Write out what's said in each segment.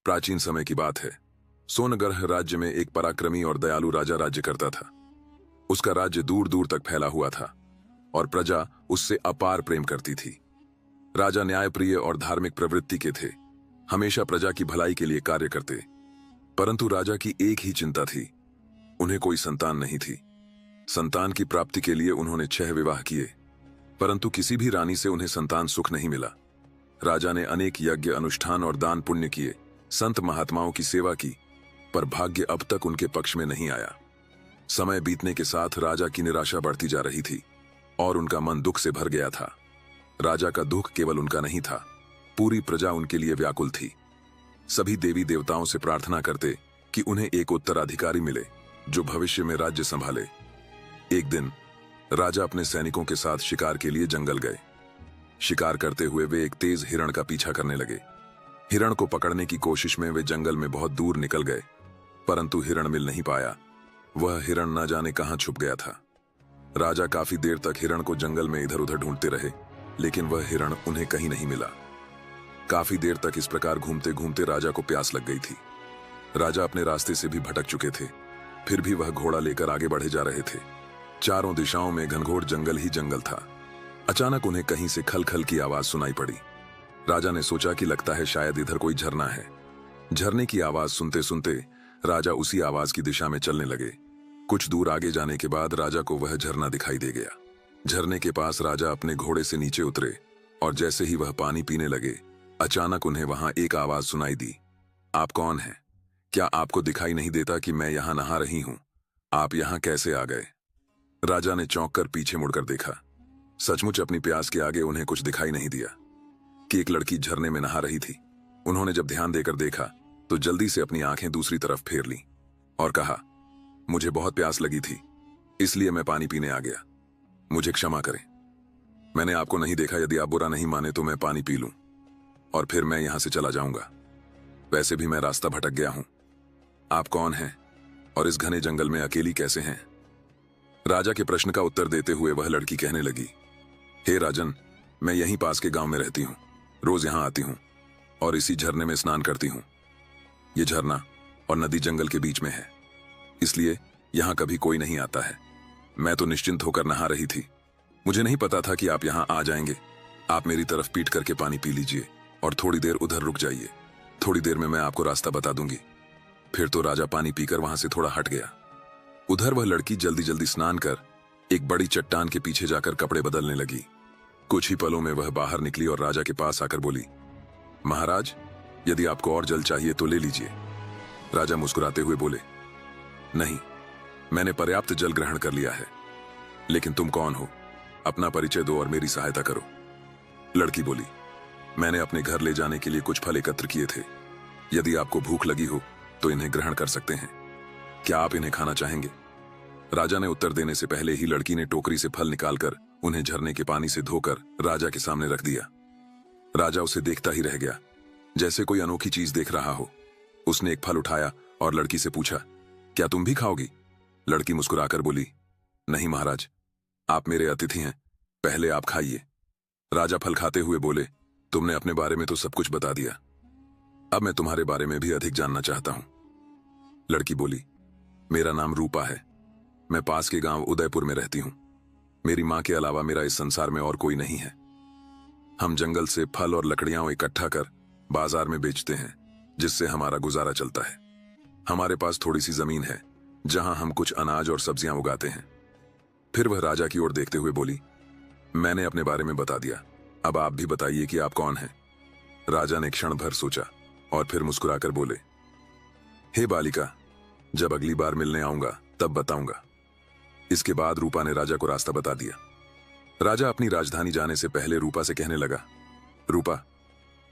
प्राचीन समय की बात है। सोनगढ़ राज्य में एक पराक्रमी और दयालु राजा राज्य करता था। उसका राज्य दूर दूर तक फैला हुआ था और प्रजा उससे अपार प्रेम करती थी। राजा न्यायप्रिय और धार्मिक प्रवृत्ति के थे, हमेशा प्रजा की भलाई के लिए कार्य करते। परंतु राजा की एक ही चिंता थी, उन्हें कोई संतान नहीं थी। संतान की प्राप्ति के लिए उन्होंने 6 विवाह किए, परंतु किसी भी रानी से उन्हें संतान सुख नहीं मिला। राजा ने अनेक यज्ञ अनुष्ठान और दान पुण्य किए, संत महात्माओं की सेवा की, पर भाग्य अब तक उनके पक्ष में नहीं आया। समय बीतने के साथ राजा की निराशा बढ़ती जा रही थी और उनका मन दुख से भर गया था। राजा का दुख केवल उनका नहीं था, पूरी प्रजा उनके लिए व्याकुल थी। सभी देवी देवताओं से प्रार्थना करते कि उन्हें एक उत्तराधिकारी मिले जो भविष्य में राज्य संभाले। एक दिन राजा अपने सैनिकों के साथ शिकार के लिए जंगल गए। शिकार करते हुए वे एक तेज हिरण का पीछा करने लगे। हिरण को पकड़ने की कोशिश में वे जंगल में बहुत दूर निकल गए, परंतु हिरण मिल नहीं पाया। वह हिरण न जाने कहां छुप गया था। राजा काफी देर तक हिरण को जंगल में इधर उधर ढूंढते रहे, लेकिन वह हिरण उन्हें कहीं नहीं मिला। काफी देर तक इस प्रकार घूमते घूमते राजा को प्यास लग गई थी। राजा अपने रास्ते से भी भटक चुके थे, फिर भी वह घोड़ा लेकर आगे बढ़े जा रहे थे। चारों दिशाओं में घनघोर जंगल ही जंगल था। अचानक उन्हें कहीं से खल खल की आवाज सुनाई पड़ी। राजा ने सोचा कि लगता है शायद इधर कोई झरना है। झरने की आवाज सुनते सुनते राजा उसी आवाज की दिशा में चलने लगे। कुछ दूर आगे जाने के बाद राजा को वह झरना दिखाई दे गया। झरने के पास राजा अपने घोड़े से नीचे उतरे और जैसे ही वह पानी पीने लगे, अचानक उन्हें वहां एक आवाज सुनाई दी। आप कौन हैं? क्या आपको दिखाई नहीं देता कि मैं यहां नहा रही हूं? आप यहां कैसे आ गए? राजा ने चौंक कर पीछे मुड़कर देखा। सचमुच अपनी प्यास के आगे उन्हें कुछ दिखाई नहीं दिया कि एक लड़की झरने में नहा रही थी। उन्होंने जब ध्यान देकर देखा तो जल्दी से अपनी आंखें दूसरी तरफ फेर लीं और कहा, मुझे बहुत प्यास लगी थी, इसलिए मैं पानी पीने आ गया। मुझे क्षमा करें, मैंने आपको नहीं देखा। यदि आप बुरा नहीं माने तो मैं पानी पी लूं और फिर मैं यहां से चला जाऊंगा। वैसे भी मैं रास्ता भटक गया हूं। आप कौन हैं और इस घने जंगल में अकेली कैसे हैं? राजा के प्रश्न का उत्तर देते हुए वह लड़की कहने लगी, हे राजन, मैं यहीं पास के गांव में रहती हूं। रोज यहां आती हूं और इसी झरने में स्नान करती हूं। यह झरना और नदी जंगल के बीच में है, इसलिए यहां कभी कोई नहीं आता है। मैं तो निश्चिंत होकर नहा रही थी। मुझे नहीं पता था कि आप यहां आ जाएंगे। आप मेरी तरफ पीट करके पानी पी लीजिए और थोड़ी देर उधर रुक जाइए। थोड़ी देर में मैं आपको रास्ता बता दूंगी। फिर तो राजा पानी पीकर वहां से थोड़ा हट गया। उधर वह लड़की जल्दी जल्दी स्नान कर एक बड़ी चट्टान के पीछे जाकर कपड़े बदलने लगी। कुछ ही पलों में वह बाहर निकली और राजा के पास आकर बोली, महाराज, यदि आपको और जल चाहिए तो ले लीजिए। राजा मुस्कुराते हुए बोले, नहीं, मैंने पर्याप्त जल ग्रहण कर लिया है। लेकिन तुम कौन हो? अपना परिचय दो और मेरी सहायता करो। लड़की बोली, मैंने अपने घर ले जाने के लिए कुछ फल एकत्र किए थे। यदि आपको भूख लगी हो तो इन्हें ग्रहण कर सकते हैं। क्या आप इन्हें खाना चाहेंगे? राजा ने उत्तर देने से पहले ही लड़की ने टोकरी से फल निकालकर उन्हें झरने के पानी से धोकर राजा के सामने रख दिया। राजा उसे देखता ही रह गया, जैसे कोई अनोखी चीज देख रहा हो। उसने एक फल उठाया और लड़की से पूछा, क्या तुम भी खाओगी? लड़की मुस्कुराकर बोली, नहीं महाराज, आप मेरे अतिथि हैं, पहले आप खाइए। राजा फल खाते हुए बोले, तुमने अपने बारे में तो सब कुछ बता दिया, अब मैं तुम्हारे बारे में भी अधिक जानना चाहता हूं। लड़की बोली, मेरा नाम रूपा है। मैं पास के गांव उदयपुर में रहती हूं। मेरी मां के अलावा मेरा इस संसार में और कोई नहीं है। हम जंगल से फल और लकड़ियां इकट्ठा कर बाजार में बेचते हैं, जिससे हमारा गुजारा चलता है। हमारे पास थोड़ी सी जमीन है जहां हम कुछ अनाज और सब्जियां उगाते हैं। फिर वह राजा की ओर देखते हुए बोली, मैंने अपने बारे में बता दिया, अब आप भी बताइए कि आप कौन हैं। राजा ने क्षण भर सोचा और फिर मुस्कुराकर बोले, हे बालिका, जब अगली बार मिलने आऊंगा तब बताऊंगा। इसके बाद रूपा ने राजा को रास्ता बता दिया। राजा अपनी राजधानी जाने से पहले रूपा से कहने लगा, रूपा,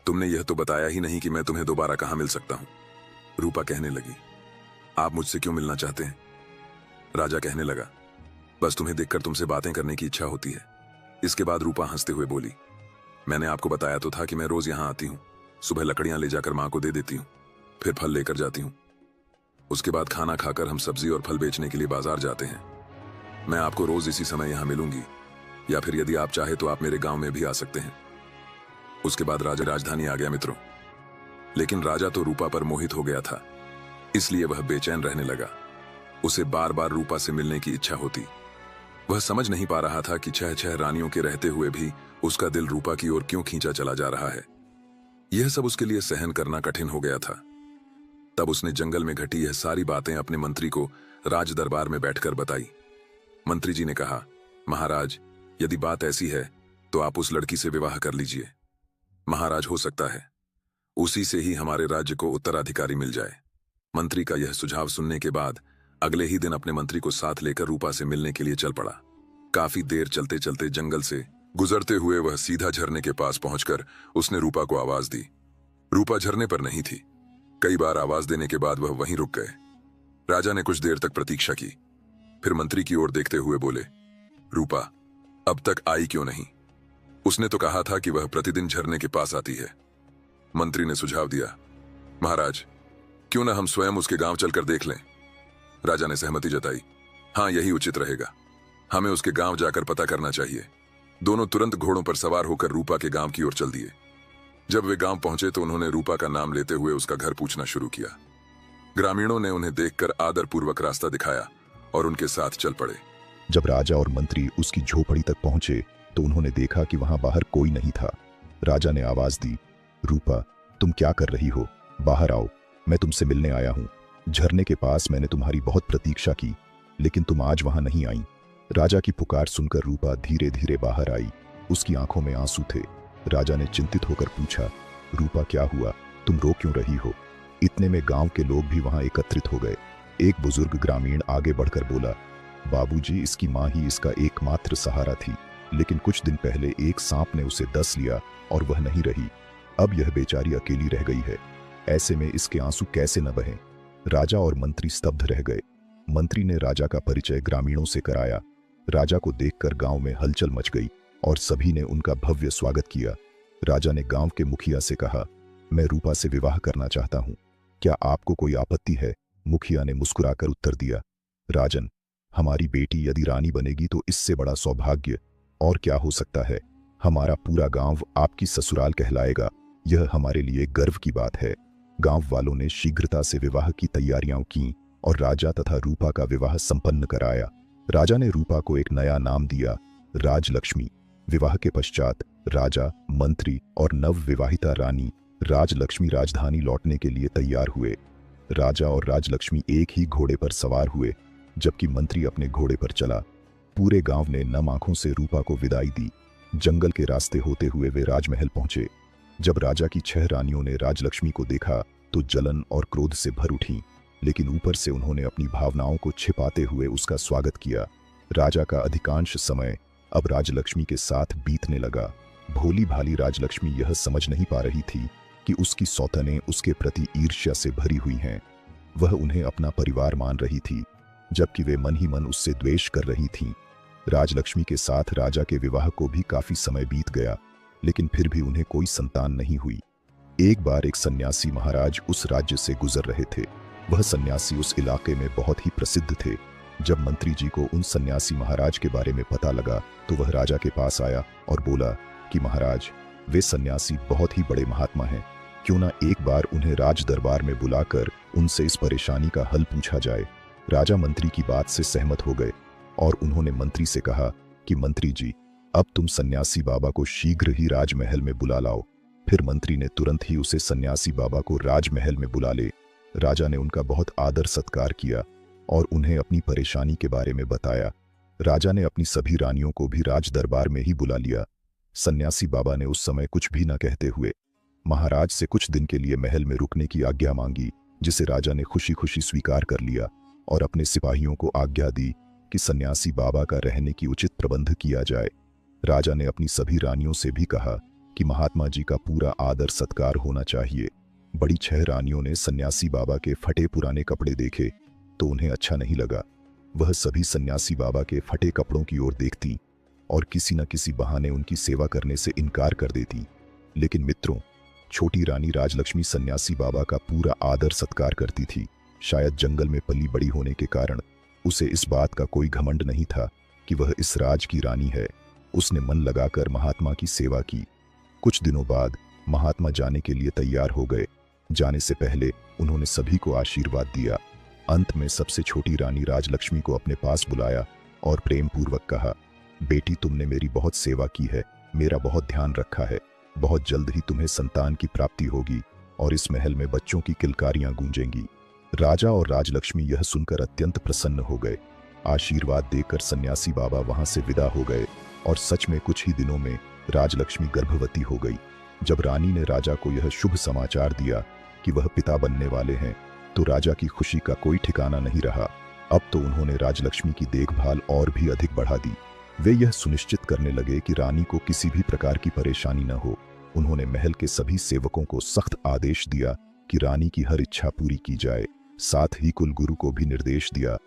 तुमने यह तो बताया ही नहीं कि मैं तुम्हें दोबारा कहां मिल सकता हूं। रूपा कहने लगी, आप मुझसे क्यों मिलना चाहते हैं? राजा कहने लगा, बस तुम्हें देखकर तुमसे बातें करने की इच्छा होती है। इसके बाद रूपा हंसते हुए बोली, मैंने आपको बताया तो था कि मैं रोज यहां आती हूं। सुबह लकड़ियां ले जाकर मां को दे देती हूं, फिर फल लेकर जाती हूं। उसके बाद खाना खाकर हम सब्जी और फल बेचने के लिए बाजार जाते हैं। मैं आपको रोज इसी समय यहां मिलूंगी, या फिर यदि आप चाहे तो आप मेरे गांव में भी आ सकते हैं। उसके बाद राजा राजधानी आ गया। मित्रों, लेकिन राजा तो रूपा पर मोहित हो गया था, इसलिए वह बेचैन रहने लगा। उसे बार बार रूपा से मिलने की इच्छा होती। वह समझ नहीं पा रहा था कि छह छह रानियों के रहते हुए भी उसका दिल रूपा की ओर क्यों खींचा चला जा रहा है। यह सब उसके लिए सहन करना कठिन हो गया था। तब उसने जंगल में घटी यह सारी बातें अपने मंत्री को राज दरबार में बैठकर बताई। मंत्री जी ने कहा, महाराज, यदि बात ऐसी है तो आप उस लड़की से विवाह कर लीजिए। महाराज, हो सकता है उसी से ही हमारे राज्य को उत्तराधिकारी मिल जाए। मंत्री का यह सुझाव सुनने के बाद अगले ही दिन अपने मंत्री को साथ लेकर रूपा से मिलने के लिए चल पड़ा। काफी देर चलते चलते जंगल से गुजरते हुए वह सीधा झरने के पास पहुंचकर उसने रूपा को आवाज दी। रूपा झरने पर नहीं थी। कई बार आवाज देने के बाद वह वहीं रुक गए। राजा ने कुछ देर तक प्रतीक्षा की, फिर मंत्री की ओर देखते हुए बोले, रूपा अब तक आई क्यों नहीं? उसने तो कहा था कि वह प्रतिदिन झरने के पास आती है। मंत्री ने सुझाव दिया, महाराज, क्यों ना हम स्वयं उसके गांव चलकर देख लें। राजा ने सहमति जताई, हाँ, यही उचित रहेगा। हमें उसके गांव जाकर पता करना चाहिए। दोनों तुरंत घोड़ों पर सवार होकर रूपा के गांव की ओर चल दिए। जब वे गांव पहुंचे तो उन्होंने रूपा का नाम लेते हुए उसका घर पूछना शुरू किया। ग्रामीणों ने उन्हें देखकर आदरपूर्वक रास्ता दिखाया और उनके साथ चल पड़े। जब राजा और मंत्री उसकी झोपड़ी तक पहुंचे तो उन्होंने देखा कि वहां बाहर कोई नहीं था। राजा ने आवाज दी, रूपा, तुम क्या कर रही हो? बाहर आओ, मैं तुमसे मिलने आया हूं। झरने के पास मैंने तुम्हारी बहुत प्रतीक्षा की, लेकिन तुम आज वहां नहीं आई। राजा की पुकार सुनकर रूपा धीरे धीरे बाहर आई। उसकी आंखों में आंसू थे। राजा ने चिंतित होकर पूछा, रूपा, क्या हुआ? तुम रो क्यों रही हो? इतने में गांव के लोग भी वहां एकत्रित हो गए। एक बुजुर्ग ग्रामीण आगे बढ़कर बोला, बाबूजी, इसकी मां ही इसका एकमात्र सहारा थी, लेकिन कुछ दिन पहले एक सांप ने उसे डस लिया और वह नहीं रही। अब यह बेचारी अकेली रह गई है। ऐसे में इसके आंसू कैसे न बहें? राजा और मंत्री स्तब्ध रह गए। मंत्री ने राजा का परिचय ग्रामीणों से कराया। राजा को देखकर गांव में हलचल मच गई और सभी ने उनका भव्य स्वागत किया। राजा ने गांव के मुखिया से कहा, मैं रूपा से विवाह करना चाहता हूं, क्या आपको कोई आपत्ति है? मुखिया ने मुस्कुराकर उत्तर दिया, राजन, हमारी बेटी यदि रानी बनेगी तो इससे बड़ा सौभाग्य और क्या हो सकता है। हमारा पूरा गांव आपकी ससुराल कहलाएगा। यह हमारे लिए गर्व की बात है। गांव वालों ने शीघ्रता से विवाह की तैयारियां की और राजा तथा रूपा का विवाह संपन्न कराया। राजा ने रूपा को एक नया नाम दिया, राजलक्ष्मी। विवाह के पश्चात राजा, मंत्री और नवविवाहिता रानी राजलक्ष्मी राजधानी लौटने के लिए तैयार हुए। राजा और राजलक्ष्मी एक ही घोड़े पर सवार हुए, जबकि मंत्री अपने घोड़े पर चला। पूरे गांव ने नम आंखों से रूपा को विदाई दी। जंगल के रास्ते होते हुए वे राजमहल पहुंचे। जब राजा की 6 रानियों ने राजलक्ष्मी को देखा तो जलन और क्रोध से भर उठीं, लेकिन ऊपर से उन्होंने अपनी भावनाओं को छिपाते हुए उसका स्वागत किया। राजा का अधिकांश समय अब राजलक्ष्मी के साथ बीतने लगा। भोली भाली राजलक्ष्मी यह समझ नहीं पा रही थी कि उसकी सौतनें उसके प्रति ईर्ष्या से भरी हुई हैं। वह उन्हें अपना परिवार मान रही थी, जबकि वे मन ही मन उससे द्वेष कर रही थीं। राजलक्ष्मी के साथ राजा के विवाह को भी काफी समय बीत गया, लेकिन फिर भी उन्हें कोई संतान नहीं हुई। एक बार एक सन्यासी महाराज उस राज्य से गुजर रहे थे। वह सन्यासी उस इलाके में बहुत ही प्रसिद्ध थे। जब मंत्री जी को उन सन्यासी महाराज के बारे में पता लगा तो वह राजा के पास आया और बोला कि महाराज, वे सन्यासी बहुत ही बड़े महात्मा हैं, क्यों ना एक बार उन्हें राज दरबार में बुलाकर उनसे इस परेशानी का हल पूछा जाए। राजा मंत्री की बात से सहमत हो गए और उन्होंने मंत्री से कहा कि मंत्री जी, अब तुम सन्यासी बाबा को शीघ्र ही राजमहल में बुला लाओ। फिर मंत्री ने तुरंत ही उसे सन्यासी बाबा को राजमहल में बुला ले। राजा ने उनका बहुत आदर सत्कार किया और उन्हें अपनी परेशानी के बारे में बताया। राजा ने अपनी सभी रानियों को भी राज दरबार में ही बुला लिया। सन्यासी बाबा ने उस समय कुछ भी न कहते हुए महाराज से कुछ दिन के लिए महल में रुकने की आज्ञा मांगी, जिसे राजा ने खुशी खुशी स्वीकार कर लिया और अपने सिपाहियों को आज्ञा दी कि सन्यासी बाबा का रहने की उचित प्रबंध किया जाए। राजा ने अपनी सभी रानियों से भी कहा कि महात्मा जी का पूरा आदर सत्कार होना चाहिए। बड़ी 6 रानियों ने सन्यासी बाबा के फटे पुराने कपड़े देखे तो उन्हें अच्छा नहीं लगा। वह सभी सन्यासी बाबा के फटे कपड़ों की ओर देखती और किसी न किसी बहाने उनकी सेवा करने से इनकार कर देती। लेकिन मित्रों, छोटी रानी राजलक्ष्मी सन्यासी बाबा का पूरा आदर सत्कार करती थी। शायद जंगल में पली बड़ी होने के कारण उसे इस बात का कोई घमंड नहीं था कि वह इस राज की रानी है। उसने मन लगाकर महात्मा की सेवा की। कुछ दिनों बाद महात्मा जाने के लिए तैयार हो गए, जाने से पहले उन्होंने सभी को आशीर्वाद दिया। अंत में सबसे छोटी रानी राजलक्ष्मी को अपने पास बुलाया और प्रेम पूर्वक कहा, बेटी तुमने मेरी बहुत सेवा की है, मेरा बहुत ध्यान रखा है। बहुत जल्द ही तुम्हें संतान की प्राप्ति होगी और इस महल में बच्चों की किलकारियां गूंजेंगी। राजा और राजलक्ष्मी यह सुनकर अत्यंत प्रसन्न हो गए। आशीर्वाद देकर सन्यासी बाबा वहां से विदा हो गए और सच में कुछ ही दिनों में राजलक्ष्मी गर्भवती हो गई। जब रानी ने राजा को यह शुभ समाचार दिया कि वह पिता बनने वाले हैं, तो राजा की खुशी का कोई ठिकाना नहीं रहा। अब तो उन्होंने राजलक्ष्मी की देखभाल और भी अधिक बढ़ा दी। वे यह सुनिश्चित करने लगे कि रानी को किसी भी प्रकार की परेशानी न हो। उन्होंने महल के सभी सेवकों को सख्त आदेश दिया कि रानी की हर इच्छा पूरी की जाए। साथ ही कुलगुरु को भी निर्देश दिया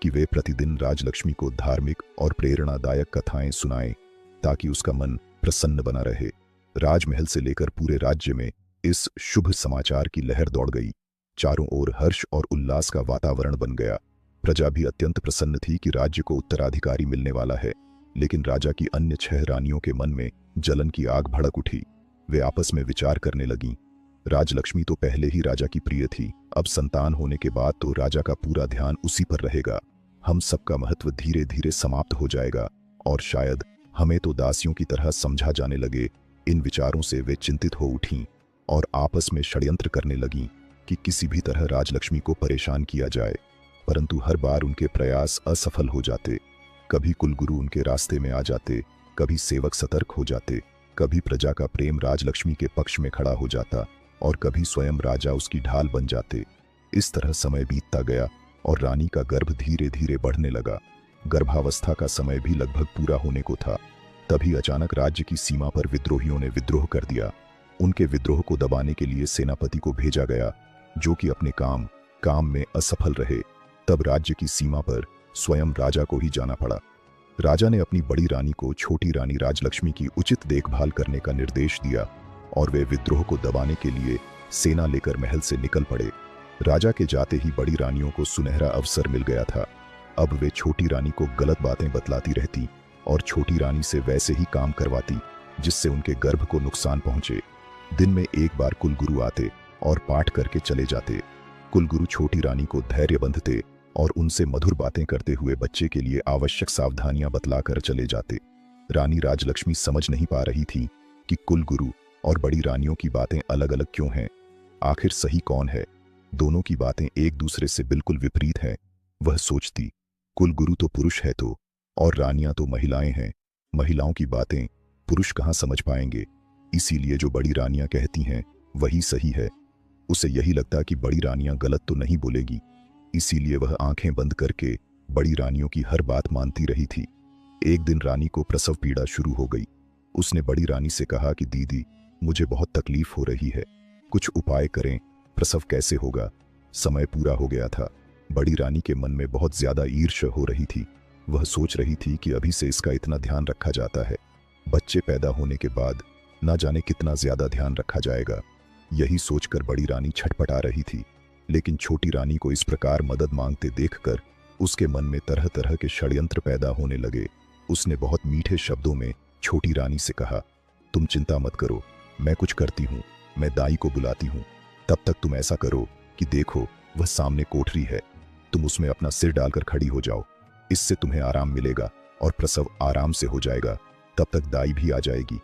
कि वे प्रतिदिन राजलक्ष्मी को धार्मिक और प्रेरणादायक कथाएं सुनाएं, ताकि उसका मन प्रसन्न बना रहे। राजमहल से लेकर पूरे राज्य में इस शुभ समाचार की लहर दौड़ गई। चारों ओर हर्ष और उल्लास का वातावरण बन गया। प्रजा भी अत्यंत प्रसन्न थी कि राज्य को उत्तराधिकारी मिलने वाला है। लेकिन राजा की अन्य 6 रानियों के मन में जलन की आग भड़क उठी। वे आपस में विचार करने लगीं। राजलक्ष्मी तो पहले ही राजा की प्रिय थी, अब संतान होने के बाद तो राजा का पूरा ध्यान उसी पर रहेगा। हम सबका महत्व धीरे धीरे समाप्त हो जाएगा और शायद हमें तो दासियों की तरह समझा जाने लगे। इन विचारों से वे चिंतित हो उठीं और आपस में षड्यंत्र करने लगीं कि किसी भी तरह राजलक्ष्मी को परेशान किया जाए। परंतु हर बार उनके प्रयास असफल हो जाते। कभी कुलगुरु उनके रास्ते में आ जाते, कभी सेवक सतर्क हो जाते, कभी प्रजा का प्रेम राजलक्ष्मी के पक्ष में खड़ा हो जाता और कभी स्वयं राजा उसकी ढाल बन जाते। इस तरह समय बीतता गया और रानी का गर्भ धीरे धीरे बढ़ने लगा। गर्भावस्था का समय भी लगभग पूरा होने को था। तभी अचानक राज्य की सीमा पर विद्रोहियों ने विद्रोह कर दिया। उनके विद्रोह को दबाने के लिए सेनापति को भेजा गया, जो कि अपने काम में असफल रहे। तब राज्य की सीमा पर स्वयं राजा को ही जाना पड़ा। राजा ने अपनी बड़ी रानी को छोटी रानी राजलक्ष्मी की उचित देखभाल करने का निर्देश दिया और वे विद्रोह को दबाने के लिए सेना लेकर महल से निकल पड़े। राजा के जाते ही बड़ी रानियों को सुनहरा अवसर मिल गया था। अब वे छोटी रानी को गलत बातें बतलाती रहती और छोटी रानी से वैसे ही काम करवाती जिससे उनके गर्भ को नुकसान पहुंचे। दिन में एक बार कुलगुरु आते और पाठ करके चले जाते। कुलगुरु छोटी रानी को धैर्य बंधते और उनसे मधुर बातें करते हुए बच्चे के लिए आवश्यक सावधानियां बतलाकर चले जाते। रानी राजलक्ष्मी समझ नहीं पा रही थी कि कुलगुरु और बड़ी रानियों की बातें अलग अलग क्यों हैं। आखिर सही कौन है? दोनों की बातें एक दूसरे से बिल्कुल विपरीत हैं। वह सोचती, कुलगुरु तो पुरुष है तो, और रानियां तो महिलाएं हैं। महिलाओं की बातें पुरुष कहां समझ पाएंगे। इसीलिए जो बड़ी रानियां कहती हैं वही सही है। उसे यही लगता कि बड़ी रानियां गलत तो नहीं बोलेगी। इसीलिए वह आंखें बंद करके बड़ी रानियों की हर बात मानती रही थी। एक दिन रानी को प्रसव पीड़ा शुरू हो गई। उसने बड़ी रानी से कहा कि दीदी, मुझे बहुत तकलीफ हो रही है, कुछ उपाय करें, प्रसव कैसे होगा। समय पूरा हो गया था। बड़ी रानी के मन में बहुत ज्यादा ईर्ष्या हो रही थी। वह सोच रही थी कि अभी से इसका इतना ध्यान रखा जाता है, बच्चे पैदा होने के बाद ना जाने कितना ज्यादा ध्यान रखा जाएगा। यही सोचकर बड़ी रानी छटपटा रही थी। लेकिन छोटी रानी को इस प्रकार मदद मांगते देखकर उसके मन में तरह तरह के षड्यंत्र पैदा होने लगे। उसने बहुत मीठे शब्दों में छोटी रानी से कहा, तुम चिंता मत करो, मैं कुछ करती हूँ, मैं दाई को बुलाती हूँ। तब तक तुम ऐसा करो कि देखो वह सामने कोठरी है, तुम उसमें अपना सिर डालकर खड़ी हो जाओ। इससे तुम्हें आराम मिलेगा और प्रसव आराम से हो जाएगा। तब तक दाई भी आ जाएगी।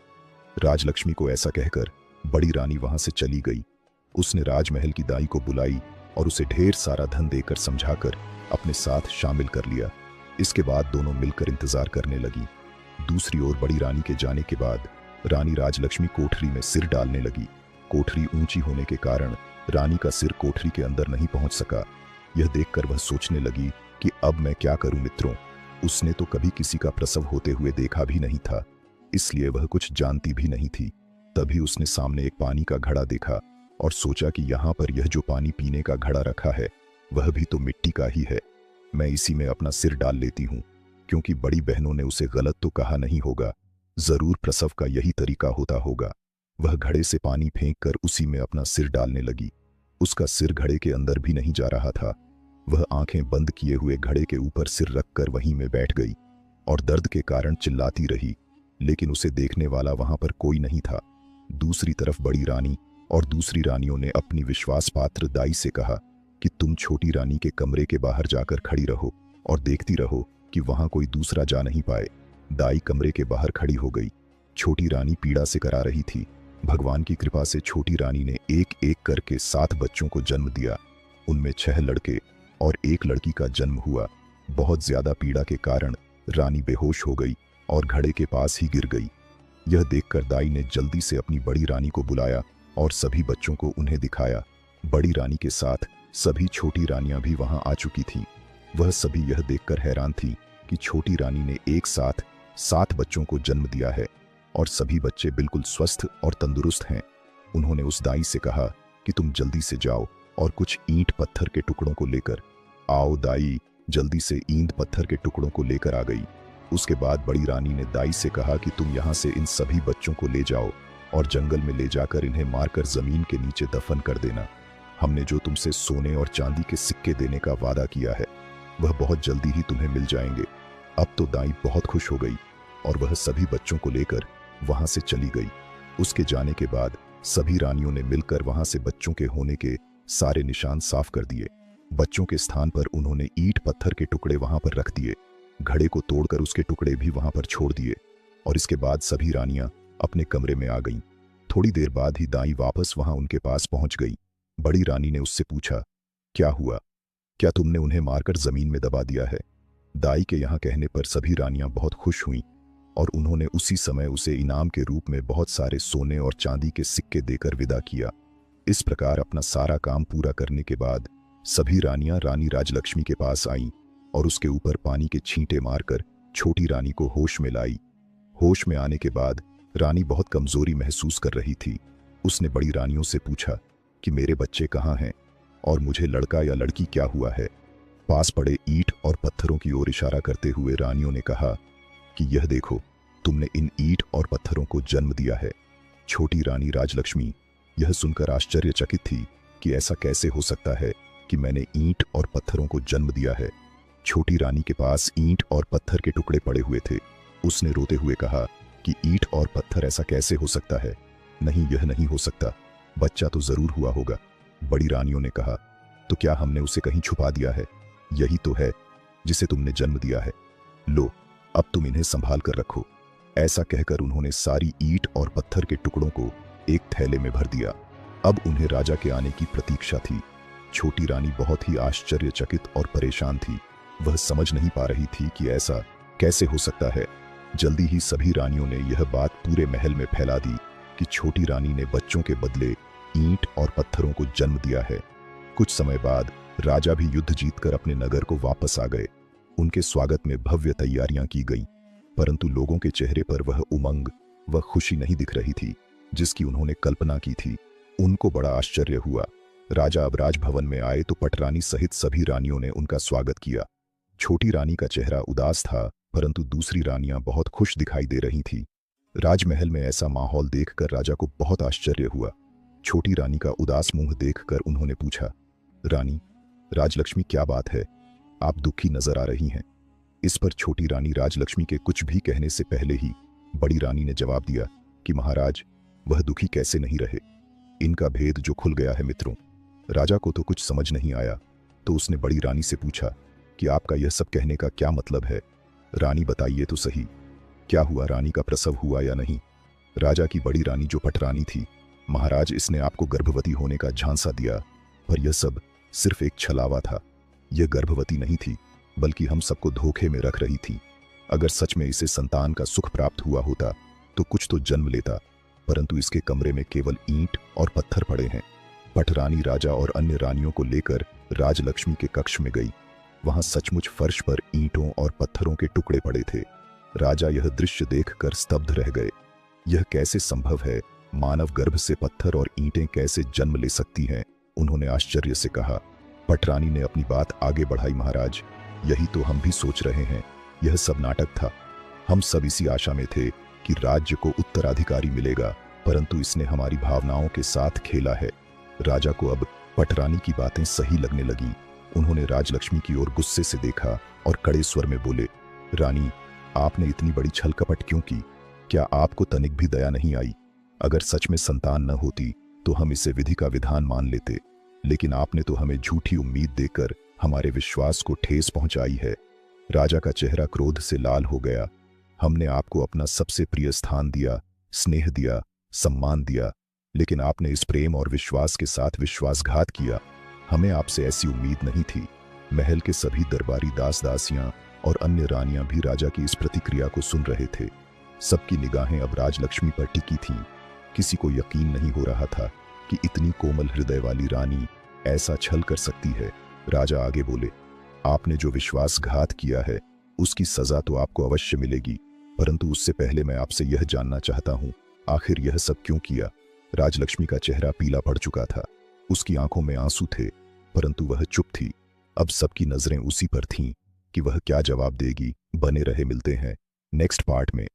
राजलक्ष्मी को ऐसा कहकर बड़ी रानी वहां से चली गई। उसने राजमहल की दाई को बुलाई और उसे ढेर सारा धन देकर समझाकर अपने साथ शामिल कर लिया। इसके बाद दोनों मिलकर इंतजार करने लगी। दूसरी ओर बड़ी रानी के जाने के बाद रानी राजलक्ष्मी कोठरी में सिर डालने लगी। कोठरी ऊंची होने के कारण रानी का सिर कोठरी के अंदर नहीं पहुंच सका। यह देखकर वह सोचने लगी कि अब मैं क्या करूं मित्रों। उसने तो कभी किसी का प्रसव होते हुए देखा भी नहीं था, इसलिए वह कुछ जानती भी नहीं थी। तभी उसने सामने एक पानी का घड़ा देखा और सोचा कि यहाँ पर यह जो पानी पीने का घड़ा रखा है वह भी तो मिट्टी का ही है। मैं इसी में अपना सिर डाल लेती हूँ, क्योंकि बड़ी बहनों ने उसे गलत तो कहा नहीं होगा। जरूर प्रसव का यही तरीका होता होगा। वह घड़े से पानी फेंककर उसी में अपना सिर डालने लगी। उसका सिर घड़े के अंदर भी नहीं जा रहा था। वह आंखें बंद किए हुए घड़े के ऊपर सिर रखकर वहीं में बैठ गई और दर्द के कारण चिल्लाती रही, लेकिन उसे देखने वाला वहां पर कोई नहीं था। दूसरी तरफ बड़ी रानी और दूसरी रानियों ने अपनी विश्वास पात्र दाई से कहा कि तुम छोटी रानी के कमरे के बाहर जाकर खड़ी रहो और देखती रहो कि वहां कोई दूसरा जा नहीं पाए। दाई कमरे के बाहर खड़ी हो गई। छोटी रानी पीड़ा से करा रही थी। भगवान की कृपा से छोटी रानी ने एक एक करके 7 बच्चों को जन्म दिया। उनमें 6 लड़के और 1 लड़की का जन्म हुआ। बहुत ज्यादा पीड़ा के कारण रानी बेहोश हो गई और घड़े के पास ही गिर गई। यह देखकर दाई ने जल्दी से अपनी बड़ी रानी को बुलाया और सभी बच्चों को उन्हें दिखाया। बड़ी रानी के साथ सभी छोटी रानियां भी वहां आ चुकी थीं। वह सभी यह देखकर हैरान थी कि छोटी रानी ने एक साथ 7 बच्चों को जन्म दिया है और सभी बच्चे बिल्कुल स्वस्थ और तंदुरुस्त हैं। उन्होंने उस दाई से कहा कि तुम जल्दी से जाओ और कुछ ईंट पत्थर के टुकड़ों को लेकर आओ। दाई जल्दी से ईंट पत्थर के टुकड़ों को लेकर आ गई। उसके बाद बड़ी रानी ने दाई से कहा कि तुम यहाँ से इन सभी बच्चों को ले जाओ और जंगल में ले जाकर इन्हें मारकर जमीन के नीचे दफन कर देना। हमने जो तुमसे सोने और चांदी के सिक्के देने का वादा किया है वह बहुत जल्दी ही तुम्हें मिल जाएंगे। अब तो दाई बहुत खुश हो गई और वह सभी बच्चों को लेकर वहां से चली गई। उसके जाने के बाद सभी रानियों ने मिलकर वहां से बच्चों के होने के सारे निशान साफ कर दिए। बच्चों के स्थान पर उन्होंने ईंट पत्थर के टुकड़े वहां पर रख दिए। घड़े को तोड़कर उसके टुकड़े भी वहां पर छोड़ दिए और इसके बाद सभी रानियां अपने कमरे में आ गईं। थोड़ी देर बाद ही दाई वापस वहां उनके पास पहुंच गई। बड़ी रानी ने उससे पूछा, क्या हुआ? क्या तुमने उन्हें मारकर जमीन में दबा दिया है? दाई के यहाँ कहने पर सभी रानियां बहुत खुश हुईं और उन्होंने उसी समय उसे इनाम के रूप में बहुत सारे सोने और चांदी के सिक्के देकर विदा किया। इस प्रकार अपना सारा काम पूरा करने के बाद सभी रानियां रानी राजलक्ष्मी के पास आईं और उसके ऊपर पानी के छींटे मारकर छोटी रानी को होश में लाई। होश में आने के बाद रानी बहुत कमजोरी महसूस कर रही थी। उसने बड़ी रानियों से पूछा कि मेरे बच्चे कहाँ हैं और मुझे लड़का या लड़की क्या हुआ है? पास पड़े ईंट और पत्थरों की ओर इशारा करते हुए रानियों ने कहा कि यह देखो, तुमने इन ईंट और पत्थरों को जन्म दिया है। छोटी रानी राजलक्ष्मी यह सुनकर आश्चर्यचकित थी कि ऐसा कैसे हो सकता है कि मैंने ईंट और पत्थरों को जन्म दिया है। छोटी रानी के पास ईंट और पत्थर के टुकड़े पड़े हुए थे। उसने रोते हुए कहा कि ईंट और पत्थर, ऐसा कैसे हो सकता है? नहीं, यह नहीं हो सकता, बच्चा तो जरूर हुआ होगा। बड़ी रानियों ने कहा, तो क्या हमने उसे कहीं छुपा दिया है? यही तो है जिसे तुमने जन्म दिया है। लो, अब तुम इन्हें संभाल कर रखो। ऐसा कहकर उन्होंने सारी ईंट और पत्थर के टुकड़ों को एक थैले में भर दिया। अब उन्हें राजा के आने की प्रतीक्षा थी। छोटी रानी बहुत ही आश्चर्यचकित और परेशान थी। वह समझ नहीं पा रही थी कि ऐसा कैसे हो सकता है। जल्दी ही सभी रानियों ने यह बात पूरे महल में फैला दी कि छोटी रानी ने बच्चों के बदले ईंट और पत्थरों को जन्म दिया है। कुछ समय बाद राजा भी युद्ध जीतकर अपने नगर को वापस आ गए। उनके स्वागत में भव्य तैयारियां की गईं, परंतु लोगों के चेहरे पर वह उमंग व खुशी नहीं दिख रही थी जिसकी उन्होंने कल्पना की थी। उनको बड़ा आश्चर्य हुआ। राजा अब राजभवन में आए तो पटरानी सहित सभी रानियों ने उनका स्वागत किया। छोटी रानी का चेहरा उदास था, परंतु दूसरी रानियां बहुत खुश दिखाई दे रही थीं। राजमहल में ऐसा माहौल देखकर राजा को बहुत आश्चर्य हुआ। छोटी रानी का उदास मुंह देखकर उन्होंने पूछा, रानी राजलक्ष्मी, क्या बात है? आप दुखी नजर आ रही हैं। इस पर छोटी रानी राजलक्ष्मी के कुछ भी कहने से पहले ही बड़ी रानी ने जवाब दिया कि महाराज, वह दुखी कैसे नहीं रहे। इनका भेद जो खुल गया है मित्रों। राजा को तो कुछ समझ नहीं आया, तो उसने बड़ी रानी से पूछा कि आपका यह सब कहने का क्या मतलब है? रानी बताइए तो सही, क्या हुआ? रानी का प्रसव हुआ या नहीं? राजा की बड़ी रानी जो पटरानी थी, महाराज, इसने आपको गर्भवती होने का झांसा दिया, पर यह सब सिर्फ एक छलावा था। यह गर्भवती नहीं थी, बल्कि हम सबको धोखे में रख रही थी। अगर सच में इसे संतान का सुख प्राप्त हुआ होता तो कुछ तो जन्म लेता, परंतु इसके कमरे में केवल ईंट और पत्थर पड़े हैं। पटरानी राजा और अन्य रानियों को लेकर राजलक्ष्मी के कक्ष में गई। वहां सचमुच फर्श पर ईंटों और पत्थरों के टुकड़े पड़े थे। राजा यह दृश्य देखकर स्तब्ध रह गए। यह कैसे संभव है? मानव गर्भ से पत्थर और ईंटें कैसे जन्म ले सकती हैं? उन्होंने आश्चर्य से कहा। पटरानी ने अपनी बात आगे बढ़ाई, महाराज, यही तो हम भी सोच रहे हैं। यह सब नाटक था। हम सब इसी आशा में थे कि राज्य को उत्तराधिकारी मिलेगा, परंतु इसने हमारी भावनाओं के साथ खेला है। राजा को अब पटरानी की बातें सही लगने लगीं। उन्होंने राजलक्ष्मी की ओर गुस्से से देखा और कड़े स्वर में बोले, रानी, आपने इतनी बड़ी छल कपट क्यों की? क्या आपको तनिक भी दया नहीं आई? अगर सच में संतान न होती तो हम इसे विधि का विधान मान लेते, लेकिन आपने तो हमें झूठी उम्मीद देकर हमारे विश्वास को ठेस पहुंचाई है। राजा का चेहरा क्रोध से लाल हो गया। हमने आपको अपना सबसे प्रिय स्थान दिया, स्नेह दिया, सम्मान दिया, लेकिन आपने इस प्रेम और विश्वास के साथ विश्वासघात किया। हमें आपसे ऐसी उम्मीद नहीं थी। महल के सभी दरबारी दास दासियां और अन्य रानियां भी राजा की इस प्रतिक्रिया को सुन रहे थे। सबकी निगाहें अब राजलक्ष्मी पर टिकी थीं। किसी को यकीन नहीं हो रहा था कि इतनी कोमल हृदय वाली रानी ऐसा छल कर सकती है। राजा आगे बोले, आपने जो विश्वासघात किया है उसकी सजा तो आपको अवश्य मिलेगी, परंतु उससे पहले मैं आपसे यह जानना चाहता हूं, आखिर यह सब क्यों किया? राजलक्ष्मी का चेहरा पीला पड़ चुका था। उसकी आंखों में आंसू थे, परंतु वह चुप थी। अब सबकी नजरें उसी पर थीं कि वह क्या जवाब देगी। बने रहे, मिलते हैं नेक्स्ट पार्ट में।